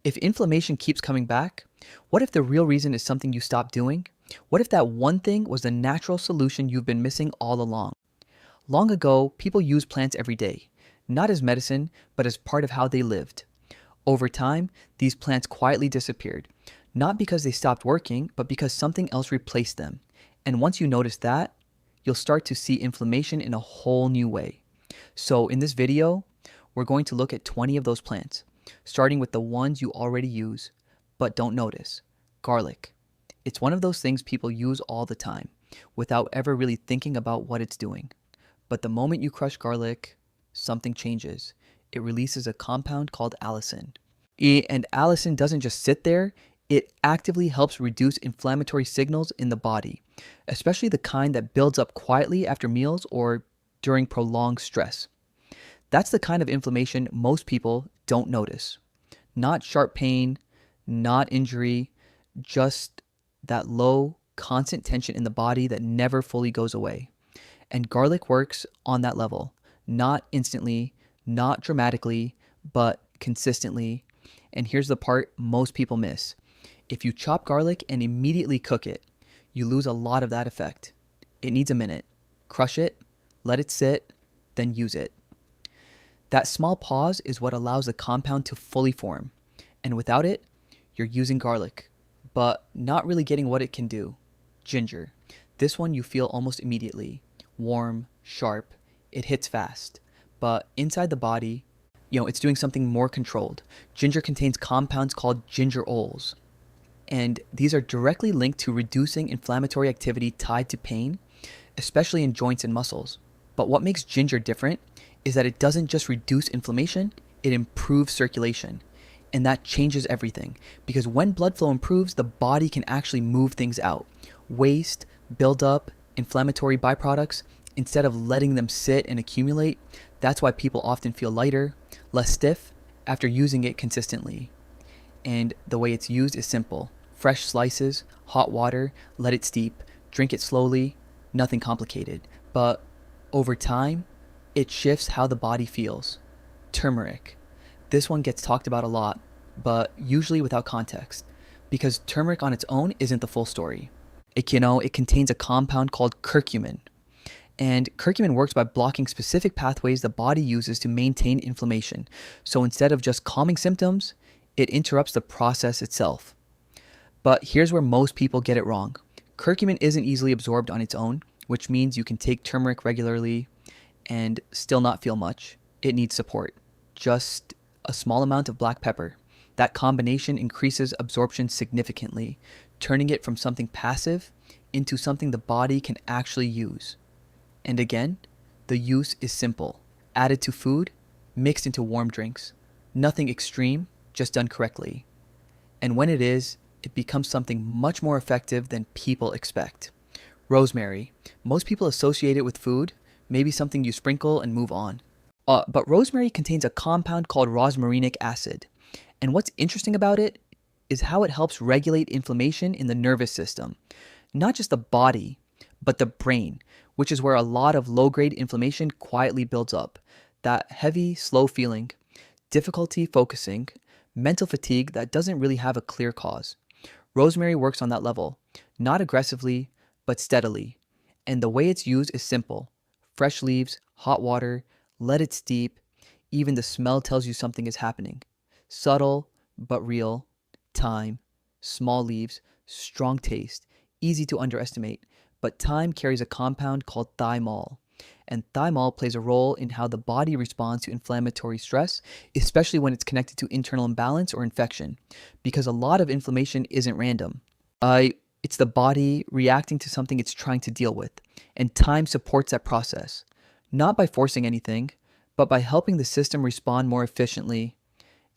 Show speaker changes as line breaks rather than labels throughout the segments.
If inflammation keeps coming back, what if the real reason is something you stopped doing? What if that one thing was the natural solution you've been missing all along? Long ago, people used plants every day, not as medicine, but as part of how they lived. Over time, these plants quietly disappeared, not because they stopped working, but because something else replaced them. And once you notice that, you'll start to see inflammation in a whole new way. So in this video, we're going to look at 20 of those plants, starting with the ones you already use, but don't notice. Garlic. It's one of those things people use all the time, without ever really thinking about what it's doing. But the moment you crush garlic, something changes. It releases a compound called allicin. And allicin doesn't just sit there, it actively helps reduce inflammatory signals in the body, especially the kind that builds up quietly after meals or during prolonged stress. That's the kind of inflammation most people don't notice. Not sharp pain, not injury, just that low, constant tension in the body that never fully goes away. And garlic works on that level, not instantly, not dramatically, but consistently. And here's the part most people miss. If you chop garlic and immediately cook it, you lose a lot of that effect. It needs a minute. Crush it, let it sit, then use it. That small pause is what allows the compound to fully form. And without it, you're using garlic, but not really getting what it can do. Ginger. This one you feel almost immediately. Warm, sharp, it hits fast. But inside the body, it's doing something more controlled. Ginger contains compounds called gingerols. And these are directly linked to reducing inflammatory activity tied to pain, especially in joints and muscles. But what makes ginger different is that it doesn't just reduce inflammation, it improves circulation. And that changes everything, because when blood flow improves, the body can actually move things out. Waste, buildup, inflammatory byproducts, instead of letting them sit and accumulate. That's why people often feel lighter, less stiff after using it consistently. And the way it's used is simple. Fresh slices, hot water, let it steep, drink it slowly, nothing complicated. But over time, it shifts how the body feels. Turmeric. This one gets talked about a lot, but usually without context, because turmeric on its own isn't the full story. It contains a compound called curcumin. And curcumin works by blocking specific pathways the body uses to maintain inflammation. So instead of just calming symptoms, it interrupts the process itself. But here's where most people get it wrong. Curcumin isn't easily absorbed on its own, which means you can take turmeric regularly and still not feel much. It needs support. Just a small amount of black pepper. That combination increases absorption significantly, turning it from something passive into something the body can actually use. And again, the use is simple. Added to food, mixed into warm drinks. Nothing extreme, just done correctly. And when it is, it becomes something much more effective than people expect. Rosemary. Most people associate it with food, maybe something you sprinkle and move on. But rosemary contains a compound called rosmarinic acid. And what's interesting about it is how it helps regulate inflammation in the nervous system. Not just the body, but the brain, which is where a lot of low-grade inflammation quietly builds up. That heavy, slow feeling, difficulty focusing, mental fatigue that doesn't really have a clear cause. Rosemary works on that level, not aggressively, but steadily. And the way it's used is simple. Fresh leaves, hot water, let it steep. Even the smell tells you something is happening. Subtle, but real. Time, small leaves, strong taste, easy to underestimate. But thyme carries a compound called thymol. And thymol plays a role in how the body responds to inflammatory stress, especially when it's connected to internal imbalance or infection. Because a lot of inflammation isn't random. It's the body reacting to something it's trying to deal with. And thyme supports that process. Not by forcing anything, but by helping the system respond more efficiently.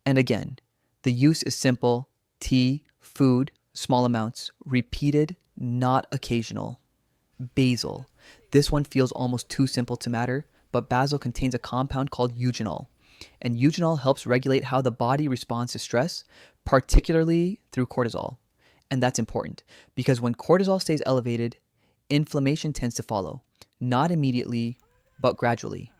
And again, the use is simple. Tea, food, small amounts, repeated, not occasional. Basil. This one feels almost too simple to matter, but basil contains a compound called eugenol. And eugenol helps regulate how the body responds to stress, particularly through cortisol. And that's important, because when cortisol stays elevated, inflammation tends to follow. Not immediately, but gradually.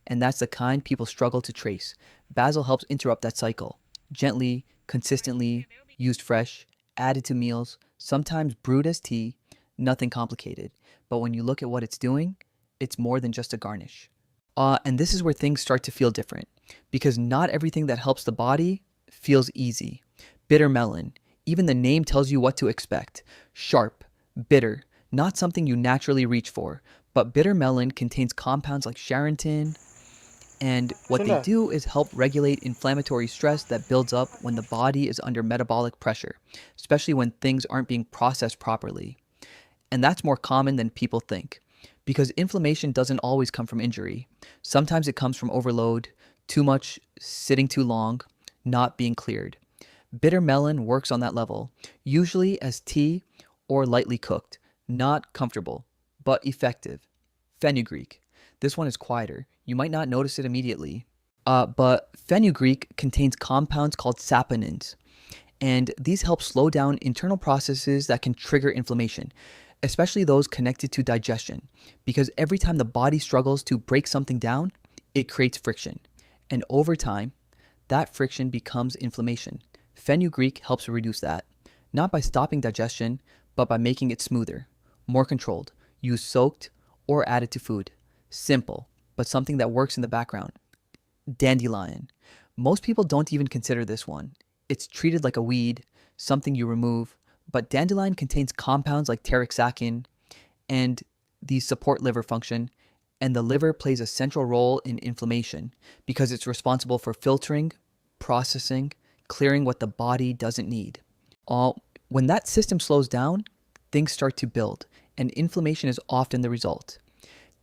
And that's the kind people struggle to trace. Basil helps interrupt that cycle, gently, consistently, used fresh, added to meals, sometimes brewed as tea, nothing complicated. But when you look at what it's doing, it's more than just a garnish. And this is where things start to feel different because not everything that helps the body feels easy. Bitter melon, even the name tells you what to expect. Sharp, bitter, not something you naturally reach for. But bitter melon contains compounds like charantin, and what they
Sunda.
do is help regulate inflammatory stress that builds up when the body is under metabolic pressure, especially when things aren't being processed properly. And that's more common than people think because inflammation doesn't always come from injury. Sometimes it comes from overload, too much sitting too long, not being cleared. Bitter melon works on that level, usually as tea or lightly cooked, not comfortable, but effective. Fenugreek. This one is quieter. You might not notice it immediately. But fenugreek contains compounds called saponins, and these help slow down internal processes that can trigger inflammation, especially those connected to digestion, because every time the body struggles to break something down, it creates friction. And over time, that friction becomes inflammation. Fenugreek helps reduce that, not by stopping digestion, but by making it smoother, more controlled, used soaked, or added to food. Simple, but something that works in the background. Dandelion. Most people don't even consider this one. It's treated like a weed, something you remove, but dandelion contains compounds like terexakin and these support liver function, and the liver plays a central role in inflammation because it's responsible for filtering, processing, clearing what the body doesn't need. All when that system slows down, things start to build, and inflammation is often the result.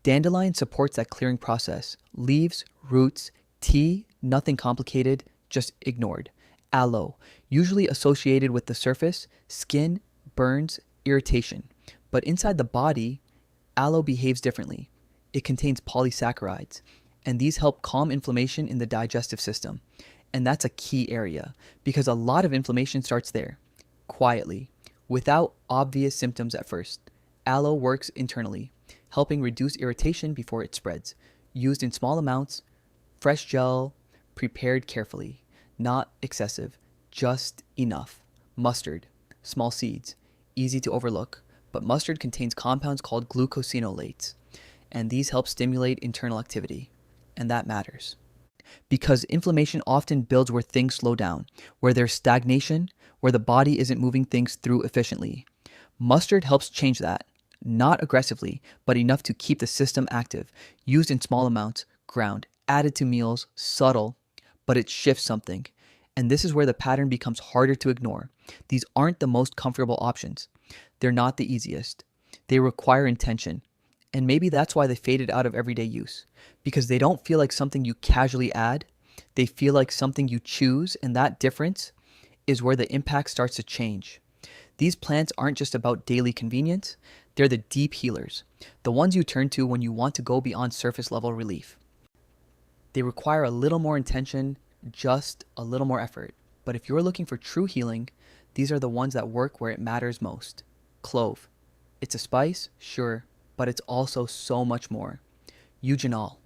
Dandelion supports that clearing process. Leaves, roots, tea, nothing complicated, just ignored. Aloe, usually associated with the surface, skin, burns, irritation. But inside the body, aloe behaves differently. It contains polysaccharides, and these help calm inflammation in the digestive system. And that's a key area because a lot of inflammation starts there, quietly, without obvious symptoms at first. Aloe works internally, helping reduce irritation before it spreads. Used in small amounts, fresh gel, prepared carefully, not excessive, just enough. Mustard, small seeds, easy to overlook, but mustard contains compounds called glucosinolates, and these help stimulate internal activity, and that matters. Because inflammation often builds where things slow down, where there's stagnation, where the body isn't moving things through efficiently. Mustard helps change that, not aggressively, but enough to keep the system active. Used in small amounts, ground, added to meals, subtle, but it shifts something. And this is where the pattern becomes harder to ignore. These aren't the most comfortable options. They're not the easiest. They require intention. And maybe that's why they faded out of everyday use. Because they don't feel like something you casually add. They feel like something you choose, and that difference is where the impact starts to change. These plants aren't just about daily convenience, they're the deep healers, the ones you turn to when you want to go beyond surface level relief. They require a little more intention, just a little more effort. But if you're looking for true healing, these are the ones that work where it matters most. Clove. It's a spice, sure, but it's also so much more. Eugenol.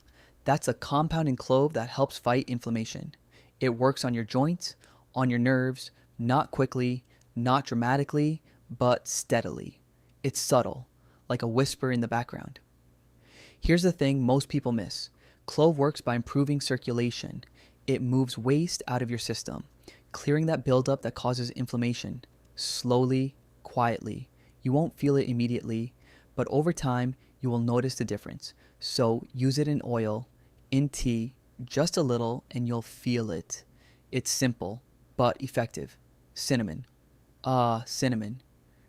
That's a compound in clove that helps fight inflammation. It works on your joints, on your nerves, not quickly, not dramatically, but steadily. It's subtle, like a whisper in the background. Here's the thing most people miss. Clove works by improving circulation. It moves waste out of your system, clearing that buildup that causes inflammation. Slowly, quietly. You won't feel it immediately, but over time, you will notice the difference. So use it in oil, in tea, just a little, and you'll feel it. It's simple, but effective. Cinnamon. Cinnamon.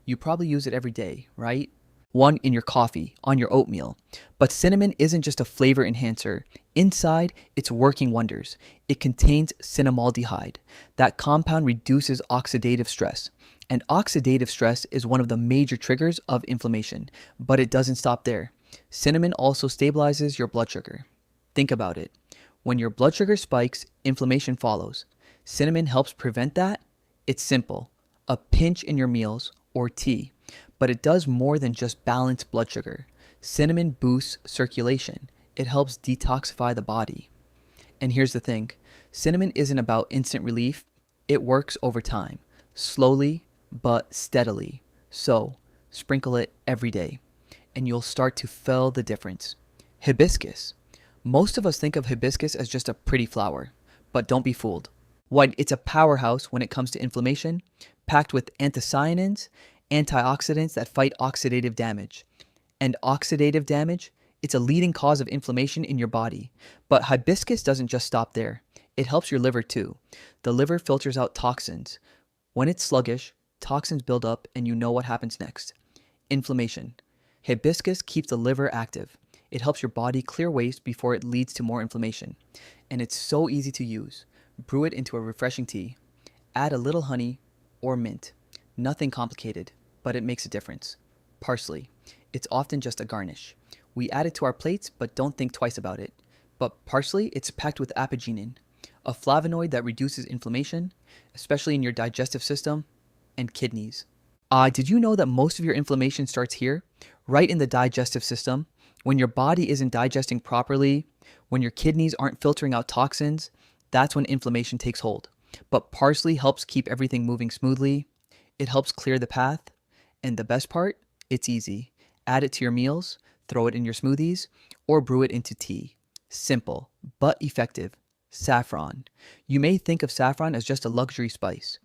You probably use it every day, right? One in your coffee, on your oatmeal. But cinnamon isn't just a flavor enhancer. Inside, it's working wonders. It contains cinnamaldehyde. That compound reduces oxidative stress. And oxidative stress is one of the major triggers of inflammation. But it doesn't stop there. Cinnamon also stabilizes your blood sugar. Think about it. When your blood sugar spikes, inflammation follows. Cinnamon helps prevent that. It's simple. A pinch in your meals or tea. But it does more than just balance blood sugar. Cinnamon boosts circulation. It helps detoxify the body. And here's the thing. Cinnamon isn't about instant relief. It works over time, slowly but steadily. So, sprinkle it every day, and you'll start to feel the difference. Hibiscus. Most of us think of hibiscus as just a pretty flower, but don't be fooled. While it's a powerhouse when it comes to inflammation, packed with anthocyanins, antioxidants that fight oxidative damage. And oxidative damage, it's a leading cause of inflammation in your body. But hibiscus doesn't just stop there. It helps your liver too. The liver filters out toxins. When it's sluggish, toxins build up and you know what happens next. Inflammation. Hibiscus keeps the liver active. It helps your body clear waste before it leads to more inflammation. And it's so easy to use. Brew it into a refreshing tea. Add a little honey or mint. Nothing complicated, but it makes a difference. Parsley. It's often just a garnish. We add it to our plates, but don't think twice about it. But parsley, it's packed with apigenin, a flavonoid that reduces inflammation, especially in your digestive system and kidneys. Did you know that most of your inflammation starts here, right in the digestive system? When your body isn't digesting properly, when your kidneys aren't filtering out toxins, that's when inflammation takes hold. But parsley helps keep everything moving smoothly. It helps clear the path. And the best part, it's easy. Add it to your meals, throw it in your smoothies, or brew it into tea. Simple, but effective. Saffron. You may think of saffron as just a luxury spice,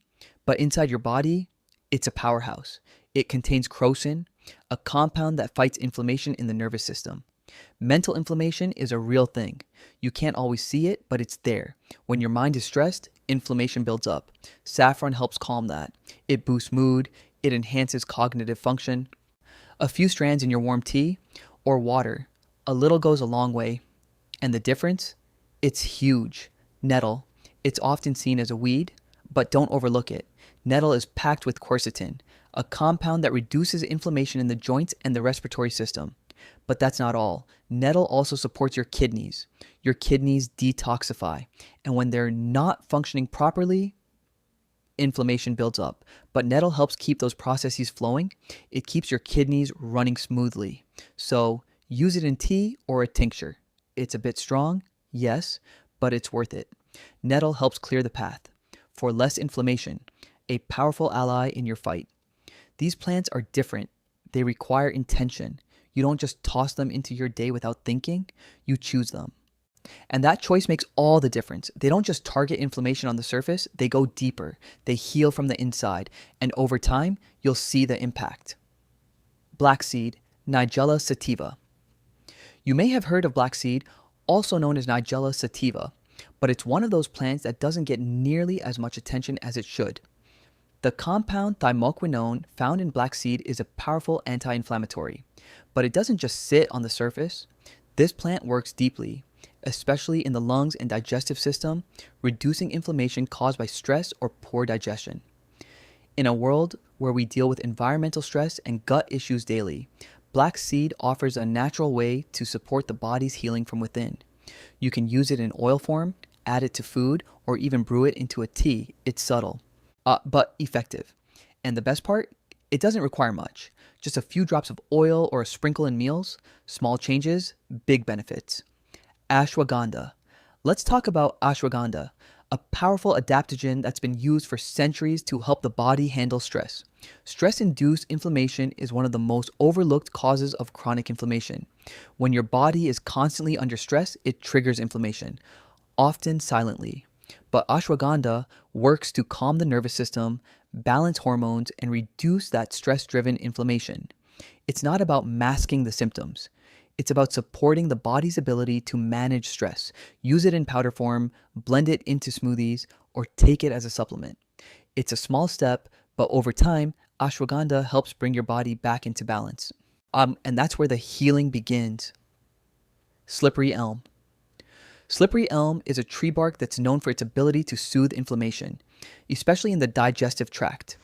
but inside your body, it's a powerhouse. It contains crocin, a compound that fights inflammation in the nervous system. Mental inflammation is a real thing. You can't always see it, but it's there. When your mind is stressed, inflammation builds up. Saffron helps calm that. It boosts mood. It enhances cognitive function. A few strands in your warm tea or water, a little goes a long way. And the difference? It's huge. Nettle. It's often seen as a weed, but don't overlook it. Nettle is packed with quercetin, a compound that reduces inflammation in the joints and the respiratory system. But that's not all. Nettle also supports your kidneys. Your kidneys detoxify. And when they're not functioning properly, inflammation builds up. But nettle helps keep those processes flowing. It keeps your kidneys running smoothly. So use it in tea or a tincture. It's a bit strong, yes, but it's worth it. Nettle helps clear the path for less inflammation, a powerful ally in your fight. These plants are different. They require intention. You don't just toss them into your day without thinking, you choose them. And that choice makes all the difference. They don't just target inflammation on the surface, they go deeper. They heal from the inside. And over time, you'll see the impact. Black seed, Nigella sativa. You may have heard of black seed, also known as Nigella sativa, but it's one of those plants that doesn't get nearly as much attention as it should. The compound thymoquinone found in black seed is a powerful anti-inflammatory, but it doesn't just sit on the surface. This plant works deeply, especially in the lungs and digestive system, reducing inflammation caused by stress or poor digestion. In a world where we deal with environmental stress and gut issues daily, black seed offers a natural way to support the body's healing from within. You can use it in oil form, add it to food, or even brew it into a tea. It's subtle, but effective. And the best part, it doesn't require much. Just a few drops of oil or a sprinkle in meals. Small changes, big benefits. Ashwagandha. Let's talk about ashwagandha, a powerful adaptogen that's been used for centuries to help the body handle stress. Stress-induced inflammation is one of the most overlooked causes of chronic inflammation. When your body is constantly under stress, it triggers inflammation, often silently. But ashwagandha works to calm the nervous system, balance hormones, and reduce that stress-driven inflammation. It's not about masking the symptoms. It's about supporting the body's ability to manage stress. Use it in powder form, blend it into smoothies, or take it as a supplement. It's a small step, but over time, ashwagandha helps bring your body back into balance. And that's where the healing begins. Slippery elm. Slippery elm is a tree bark that's known for its ability to soothe inflammation, especially in the digestive tract.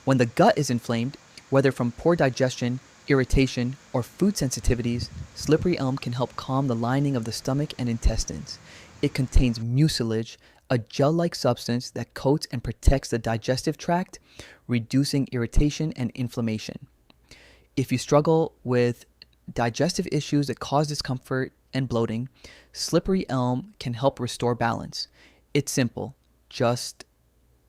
When the gut is inflamed, whether from poor digestion, irritation, or food sensitivities, slippery elm can help calm the lining of the stomach and intestines. It contains mucilage, a gel-like substance that coats and protects the digestive tract, reducing irritation and inflammation. If you struggle with digestive issues that cause discomfort and bloating, slippery elm can help restore balance. It's simple. Just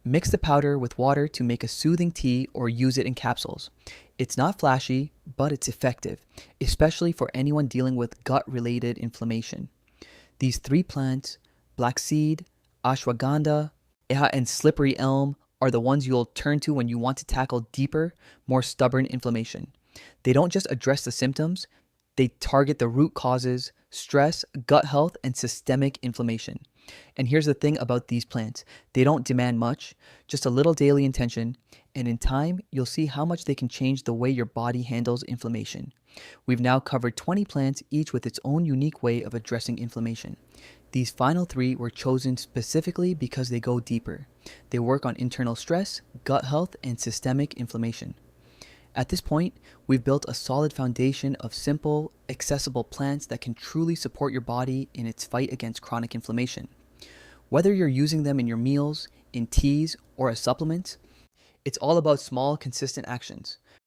Mix the powder with water to make a soothing tea or use it in capsules. It's not flashy, but it's effective, especially for anyone dealing with gut-related inflammation. These three plants, black seed, ashwagandha, and slippery elm, are the ones you'll turn to when you want to tackle deeper, more stubborn inflammation. They don't just address the symptoms, they target the root causes: stress, gut health, and systemic inflammation. And here's the thing about these plants: they don't demand much, just a little daily intention, and in time, you'll see how much they can change the way your body handles inflammation. We've now covered 20 plants, each with its own unique way of addressing inflammation. These final three were chosen specifically because they go deeper. They work on internal stress, gut health, and systemic inflammation. At this point, we've built a solid foundation of simple, accessible plants that can truly support your body in its fight against chronic inflammation. Whether you're using them in your meals, in teas, or as supplements, it's all about small, consistent actions.